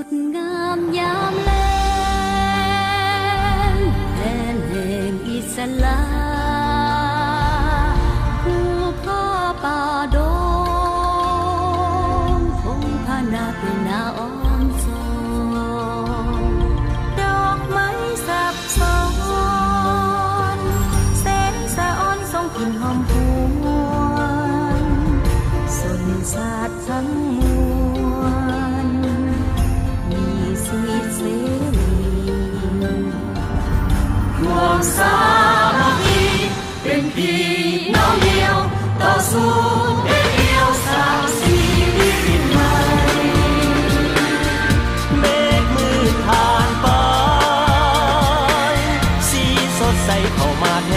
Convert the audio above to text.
ดงามยามแลงแผ่นแห่งอิสลาภูผาป่าดงคงพานาเป็นนาอ้อมสองดอกไม้สับซ้อนแสงสะอ้อนส่งกลิ่นหอมหวนสุนสาดทั้งมวลมีสีเสรีรวมสามัคคีเป็นพี่น้องเดียวต่อสู้เดียวสร้างชีวิตใหม่เมฆมืดผ่านไปสีสดใสเข้ามาแท